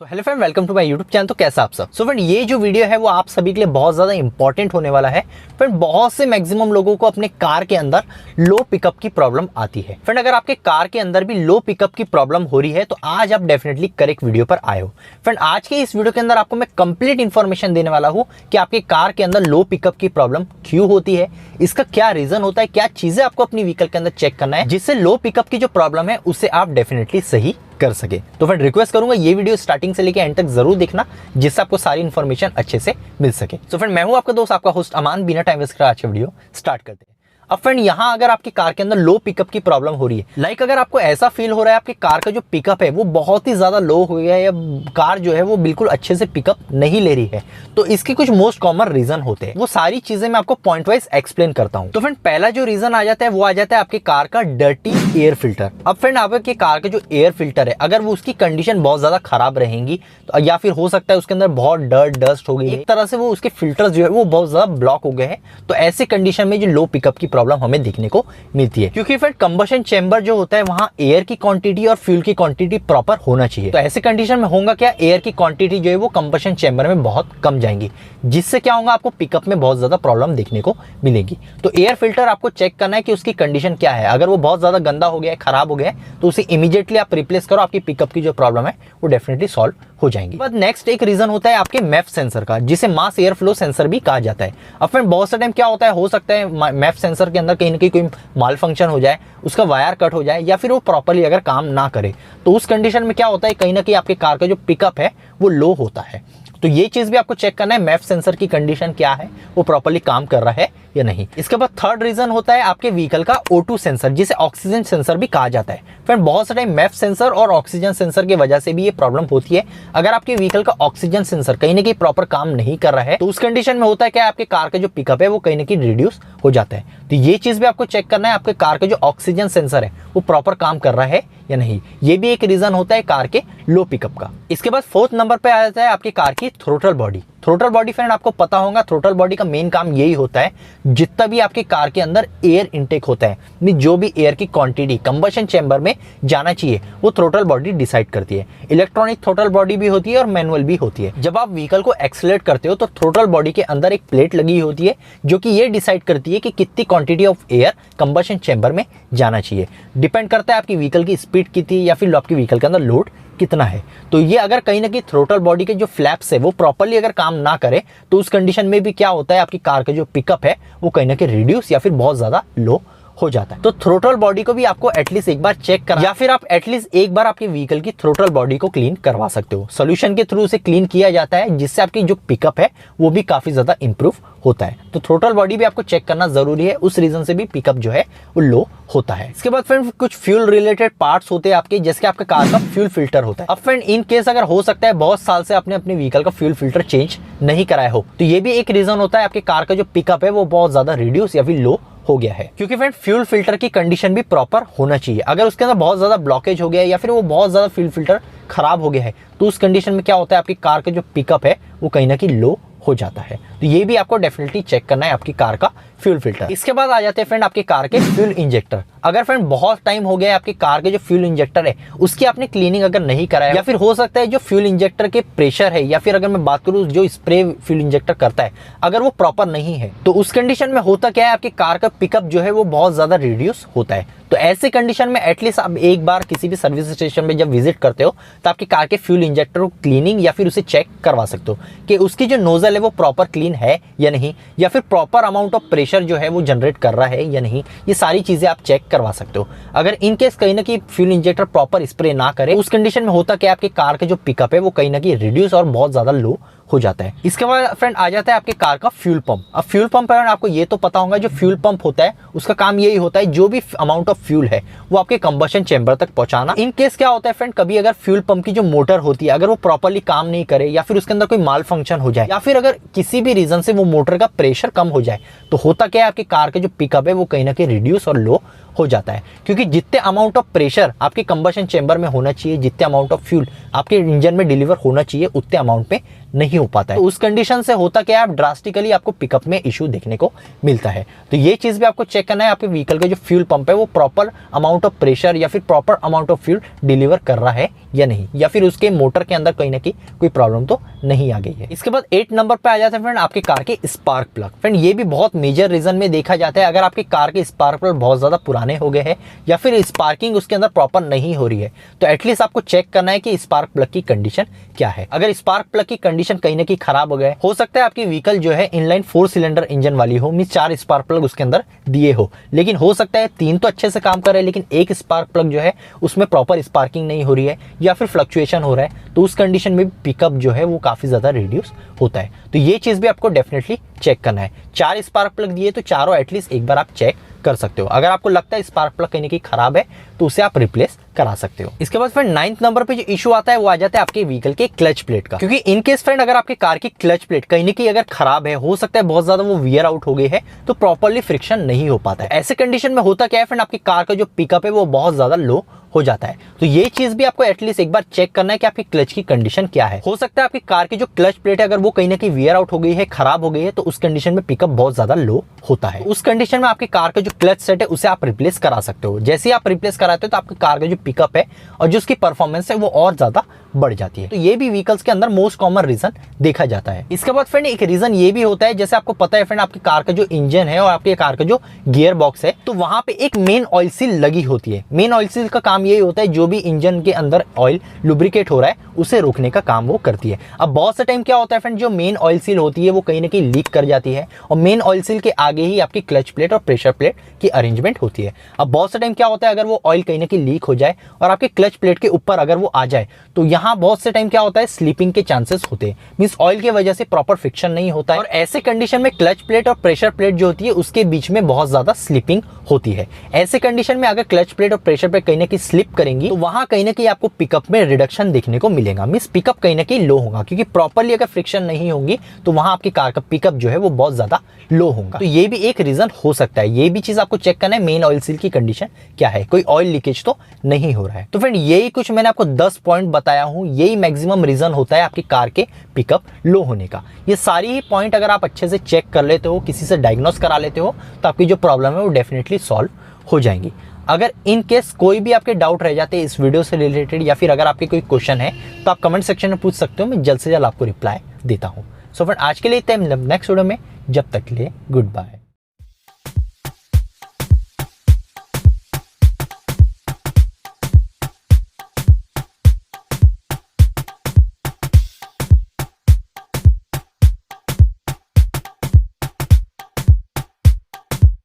Hello friend, welcome to my YouTube channel. तो कैसा आप सब। फ्रेंड, ये जो वीडियो है वो आप सभी के लिए बहुत ज़्यादा इंपॉर्टेंट होने वाला है। फ्रेंड, बहुत से मैक्सिमम लोगों को अपने कार के अंदर लो पिकअप की प्रॉब्लम आती है। फ्रेंड, अगर आपके कार के अंदर भी लो पिकअप की प्रॉब्लम हो रही है तो आज आप डेफिनेटली करेक्ट वीडियो पर आए हो। फ्रेंड, आज के इस वीडियो के अंदर आपको मैं कंप्लीट इन्फॉर्मेशन देने वाला हूँ कि आपके कार के अंदर लो पिकअप की प्रॉब्लम क्यों होती है, इसका क्या रीजन होता है, क्या चीज़ें आपको अपनी व्हीकल के अंदर चेक करना है जिससे लो पिकअप की जो प्रॉब्लम है उसे आप डेफिनेटली सही कर सके। तो फ्रेंड, रिक्वेस्ट करूंगा ये वीडियो स्टार्टिंग से लेकर एंड तक जरूर देखना जिससे आपको सारी इन्फॉर्मेशन अच्छे से मिल सके। तो फ्रेंड, मैं हूं आपका दोस्त, आपका होस्ट अमान। बिना टाइम वेस्ट कर आज का वीडियो स्टार्ट करते हैं। अब फ्रेंड, यहाँ अगर आपकी कार के अंदर लो पिकअप की प्रॉब्लम हो रही है, लाइक अगर आपको ऐसा फील हो रहा है आपकी कार का जो पिकअप है वो बहुत ही ज्यादा लो हो गया है या कार जो है वो बिल्कुल अच्छे से पिकअप नहीं ले रही है, तो इसके कुछ मोस्ट कॉमन रीजन होते हैं। वो सारी चीजें मैं आपको पॉइंट वाइज एक्सप्लेन करता हूँ। तो फ्रेंड, पहला जो रीजन आ जाता है वो आ जाता है आपकी कार का डर्टी एयर फिल्टर। अब फ्रेंड, आपके कार का जो एयर फिल्टर है अगर वो उसकी कंडीशन बहुत ज्यादा खराब रहेंगी तो या फिर हो सकता है उसके अंदर बहुत डस्ट हो गई, एक तरह से वो उसके फिल्टर्स जो है वो बहुत ज्यादा ब्लॉक हो गए हैं, तो ऐसे कंडीशन में जो लो पिकअप की प्रॉब्लम हमें देखने को मिलती है। क्योंकि फ्रेंड, कंबशन चेंबर जो होता है वहां एयर की क्वांटिटी और फ्यूल की क्वांटिटी प्रॉपर होना चाहिए। तो ऐसे कंडीशन में होगा क्या, एयर की क्वांटिटी जो है वो कंबशन चेंबर में बहुत कम जाएंगी, जिससे क्या होगा आपको पिकअप में बहुत ज्यादा प्रॉब्लम देखने को मिलेगी। तो एयर फिल्टर आपको चेक करना है कि उसकी कंडीशन क्या है। अगर वो बहुत ज्यादा गंदा हो गया है, खराब हो गया है, तो उसे इमीडिएटली आप रिप्लेस करो, आपकी पिकअप की जो प्रॉब्लम है वो डेफिनेटली सॉल्व हो जाएंगी। बट नेक्स्ट एक रीजन होता है आपके मैफ सेंसर का, जिसे मास एयर फ्लो सेंसर भी कहा जाता है। अब फ्रेंड, बहुत सा टाइम क्या होता है, हो सकता है मैफ सेंसर के अंदर कहीं ना कहीं कोई माल फंक्शन हो जाए, उसका वायर कट हो जाए या फिर वो प्रॉपर्ली अगर काम ना करे, तो उस कंडीशन में क्या होता है कहीं ना कहीं आपके कार का जो पिकअप है वो लो होता है। तो ये चीज भी आपको चेक करना है, मैफ सेंसर की कंडीशन क्या है, वो प्रॉपर्ली काम कर रहा है या नहीं। इसके बाद थर्ड रीजन होता है आपके व्हीकल का O2 सेंसर, जिसे ऑक्सीजन सेंसर भी कहा जाता है। फ्रेंड, बहुत सारे मैफ सेंसर और ऑक्सीजन सेंसर की वजह से भी ये प्रॉब्लम होती है। अगर आपके व्हीकल का ऑक्सीजन सेंसर कहीं ना कहीं प्रॉपर काम नहीं कर रहा है तो उस कंडीशन में होता है क्या, आपके कार का जो पिकअप है वो कहीं ना कहीं रिड्यूस हो जाता है। तो ये चीज भी आपको चेक करना है, आपके कार का जो ऑक्सीजन सेंसर है वो प्रॉपर काम कर रहा है या नहीं। ये भी एक रीजन होता है कार के लो पिकअप का। इसके बाद फोर्थ नंबर पे आ जाता है आपकी कार की throttle body. Throttle body friend, आपको पता होगा थ्रोटल बॉडी का मेन काम यही होता है, जितना भी आपके कार के अंदर एयर इनटेक होता है, जो भी एयर की क्वांटिटी कंबशन चेंबर में जाना चाहिए वो थ्रोटल बॉडी डिसाइड करती है। इलेक्ट्रॉनिक थ्रोटल बॉडी भी होती है और मैनुअल भी होती है। जब आप व्हीकल को एक्सेलरेट करते हो तो थ्रोटल बॉडी के अंदर एक प्लेट लगी होती है जो कि ये डिसाइड करती है कि कितनी quantity of air combustion chamber में जाना चाहिए। डिपेंड करता है आपकी व्हीकल की स्पीड कितनी या फिर आपकी व्हीकल के अंदर लोड कितना है। तो ये अगर कहीं ना कहीं थ्रोटल बॉडी के जो फ्लैप्स है वो प्रॉपर्ली अगर काम ना करे तो उस कंडीशन में भी क्या होता है, आपकी कार का जो पिकअप है वो कहीं ना कहीं रिड्यूस या फिर बहुत ज्यादा लो हो जाता है। तो थ्रोटल बॉडी को भी आपको एटलीस्ट एक बार चेक करा या फिर आप एटलीस्ट एक बार आपकी व्हीकल की थ्रोटल बॉडी को क्लीन करवा सकते हो। सोल्यूशन के थ्रू उसे क्लीन किया जाता है, जिससे आपकी जो पिकअप है वो भी काफी ज्यादा इंप्रूव होता है। तो थ्रोटल बॉडी भी आपको चेक करना जरूरी है, उस रीजन से भी पिकअप जो है वो लो होता है। इसके बाद फ्रेंड, कुछ फ्यूल रिलेटेड पार्ट्स होते हैं आपके, जैसे आपका कार का फ्यूल फिल्टर होता है। अब फ्रेंड, इन केस अगर हो सकता है बहुत साल से आपने अपने व्हीकल का फ्यूल फिल्टर चेंज नहीं कराया हो, तो ये भी एक रीजन होता है आपके कार का जो पिकअप है वो बहुत ज्यादा रिड्यूस या फिर लो हो गया है। क्योंकि फ्रेंड, फ्यूल फिल्टर की कंडीशन भी प्रॉपर होना चाहिए। अगर उसके अंदर बहुत ज्यादा ब्लॉकेज हो गया है या फिर वो बहुत ज्यादा फ्यूल फिल्टर खराब हो गया है तो उस कंडीशन में क्या होता है, आपकी कार का जो पिकअप है वो कहीं ना कहीं लो हो जाता है। तो ये भी आपको डेफिनेटली चेक करना है आपकी कार का फ्यूल फिल्टर। इसके बाद आ जाते हैं फ्रेंड आपके कार के फ्यूल इंजेक्टर। अगर फ्रेंड बहुत टाइम हो गया है आपकी कार के जो फ्यूल इंजेक्टर है उसकी आपने क्लीनिंग अगर नहीं कराया, या फिर हो सकता है जो फ्यूल इंजेक्टर के प्रेशर है या फिर अगर मैं बात करूं जो स्प्रे फ्यूल इंजेक्टर करता है अगर वो प्रॉपर नहीं है, तो उस कंडीशन में होता क्या है, आपकी कार का पिकअप जो है वो बहुत ज्यादा रिड्यूस होता है। तो ऐसे कंडीशन में एटलीस्ट आप एक बार किसी भी सर्विस स्टेशन में जब विजिट करते हो तो आपकी कार के फ्यूल इंजेक्टर को क्लीनिंग या फिर उसे चेक करवा सकते हो कि उसकी जो नोजल है वो प्रॉपर क्लीन है या नहीं, या फिर प्रॉपर अमाउंट ऑफ प्रेशर जो है वो जनरेट कर रहा है या नहीं। ये सारी चीजें आप चेक करवा सकते हो। अगर इन केस कहीं ना कहीं फ्यूल इंजेक्टर प्रॉपर स्प्रे ना करे, उस कंडीशन में होता क्या, आपके कार का जो पिकअप है वो कहीं ना कहीं रिड्यूस और बहुत ज्यादा लो हो जाता है। इसके बाद फ्रेंड आ जाता है आपके कार का फ्यूल पंप। अब फ्यूल पंप है, आपको ये तो पता होगा जो फ्यूल पंप होता है उसका काम यही होता है जो भी अमाउंट ऑफ फ्यूल है वो आपके कंबशन चेंबर तक पहुंचाना। इन केस क्या होता है फ्रेंड, कभी अगर फ्यूल पंप की जो मोटर होती है अगर वो प्रॉपर्ली काम नहीं करे या फिर उसके अंदर कोई माल फंक्शन हो जाए या फिर अगर किसी भी रीजन से वो मोटर का प्रेशर कम हो जाए, तो होता क्या है, आपकी कार का जो पिकअप है वो कहीं ना कहीं रिड्यूस और लो हो जाता है। क्योंकि जितने अमाउंट ऑफ प्रेशर आपके कंबशन चेंबर में होना चाहिए, जितने अमाउंट ऑफ फ्यूल आपके इंजन में डिलीवर होना चाहिए, उतने अमाउंट में नहीं हो पाता है। तो उस कंडीशन से होता क्या है, आप ड्रास्टिकली आपको पिकअप में इशू देखने को मिलता है। तो ये चीज भी आपको चेक करना है, आपके व्हीकल का जो फ्यूल पंप है वो प्रॉपर अमाउंट ऑफ प्रेशर या फिर proper amount of fuel deliver कर रहा है या नहीं, या फिर उसके मोटर के अंदर कहीं ना कहीं कोई प्रॉब्लम तो नहीं आ गई है। इसके बाद 8 नंबर पे आ जाता है फ्रेंड आपके कार के स्पार्क प्लग। फ्रेंड ये भी बहुत मेजर रीजन में देखा जाता है, अगर आपके कार के स्पार्क प्लग बहुत ज्यादा पुराने हो गए हैं या फिर स्पार्किंग उसके अंदर प्रॉपर नहीं हो रही है, तो एटलीस्ट आपको चेक करना है कि स्पार्क प्लग की कंडीशन क्या है। अगर स्पार्क प्लग की कंडीशन कहीं ना कहीं खराब हो गए, हो सकता है आपकी व्हीकल जो है इनलाइन 4 सिलेंडर इंजन वाली हो, मींस 4 स्पार्क प्लग उसके अंदर दिए हो, लेकिन हो सकता है 3 तो अच्छे से काम कर रहे हैं लेकिन एक स्पार्क प्लग जो है उसमें प्रॉपर स्पार्किंग नहीं हो रही है या फिर फ्लक्चुएशन हो रहा है, तो उस कंडीशन में पिकअप जो है वो काफी ज्यादा रिड्यूस होता है। तो ये चीज भी आपको डेफिनेटली चेक करना है। 4 स्पार्क प्लग दिए तो चारों एटलीस्ट एक बार आप चेक कर सकते हो। अगर आपको लगता है स्पार्क प्लग कहीं ना कहीं खराब है तो उसे आप रिप्लेस करा सकते हो। इसके बाद फ्रेंड 9th नंबर पे जो इशू आता है वो आ जाता है आपके व्हीकल के क्लच प्लेट का, क्योंकि इन केस फ्रेंड अगर आपके कार की क्लच प्लेट कहीं ना कहीं अगर खराब है, हो सकता है बहुत ज्यादा वो वियर आउट हो गई है, तो प्रॉपर्ली फ्रिक्शन नहीं हो पाता है। ऐसे कंडीशन में होता क्या है फ्रेंड, आपकी कार का जो पिकअप है वो बहुत ज्यादा लो हो जाता है। तो ये चीज भी आपको एटलीस्ट एक बार चेक करना है कि आपकी क्लच की कंडीशन क्या है। हो सकता है आपकी कार की जो क्लच प्लेट है अगर वो कहीं ना कहीं वियर आउट हो गई है, खराब हो गई है, तो उस कंडीशन में पिकअप बहुत ज्यादा लो होता है। उस कंडीशन में आपकी कार का जो क्लच सेट है उसे आप रिप्लेस करा सकते हो। जैसे ही आप रिप्लेस कराते हो तो आपकी कार का जो पिकअप है और जो उसकी परफॉर्मेंस है वो और ज्यादा बढ़ जाती है। तो ये भी व्हीकल्स के अंदर मोस्ट कॉमन रीजन देखा जाता है। इसके बाद फ्रेंड एक रीजन ये भी होता है, जैसे आपको पता है फ्रेंड आपकी कार का जो इंजन है और आपकी कार का जो गियर बॉक्स है, तो वहां पे एक मेन ऑयल सील लगी होती है। मेन ऑयल सील का काम यही होता है, जो भी इंजन के अंदर ऑयल लुब्रिकेट हो रहा है उसे रोकने का काम वो करती है। अब बहुत से टाइम क्या होता है फ्रेंड, जो मेन ऑयल सील होती है वो कहीं ना कहीं लीक कर जाती है और मेन ऑयल सील के आगे ही आपकी क्लच प्लेट और प्रेशर प्लेट की अरेंजमेंट होती है। अब बहुत से टाइम क्या होता है, अगर वो ऑयल कहीं ना कहीं लीक हो जाए और आपके क्लच प्लेट के ऊपर अगर वो आ जाए, तो यहाँ बहुत से टाइम क्या होता है, स्लिपिंग के चांसेस होते हैं। मींस ऑयल की वजह से प्रॉपर फ्रिक्शन नहीं होता है और ऐसे कंडीशन में क्लच प्लेट और प्रेशर प्लेट जो होती है उसके बीच में बहुत ज्यादा स्लिपिंग होती है। ऐसे कंडीशन में अगर क्लच प्लेट और प्रेशर प्लेट कहीं ना कहीं स्लिप करेंगी तो वहां कहीं ना कहीं आपको पिकअप में रिडक्शन देखने को मिलेगा। मींस पिकअप कहीं ना कहीं लो होगा, क्योंकि प्रॉपर्ली अगर फ्रिक्शन नहीं होंगी तो वहां आपकी कार का पिकअप जो है वो बहुत ज्यादा लो होगा। तो ये भी एक रीजन हो सकता है। ये भी चीज आपको चेक करना है, मेन ऑयल सील की कंडीशन क्या है, कोई ऑयल लीकेज तो नहीं हो रहा है। तो फ्रेंड यही कुछ मैंने आपको 10 पॉइंट बताया हूं, यही मैक्सिमम रीजन होता है आपकी कार के पिकअप लो होने का। ये सारी ही पॉइंट अगर आप अच्छे से चेक कर लेते हो, किसी से डायग्नोस करा लेते हो, तो आपकी जो प्रॉब्लम है वो डेफिनेटली सॉल्व हो जाएंगी। अगर इन केस कोई भी आपके डाउट रह जाते हैं इस वीडियो से रिलेटेड या फिर अगर आपके कोई क्वेश्चन है तो आप कमेंट सेक्शन में पूछ सकते हो, मैं जल्द से जल्द आपको रिप्लाई देता हूँ। सो फ्रेंड आज के लिए इतना, नेक्स्ट वीडियो में, जब तक के लिए गुड बाय।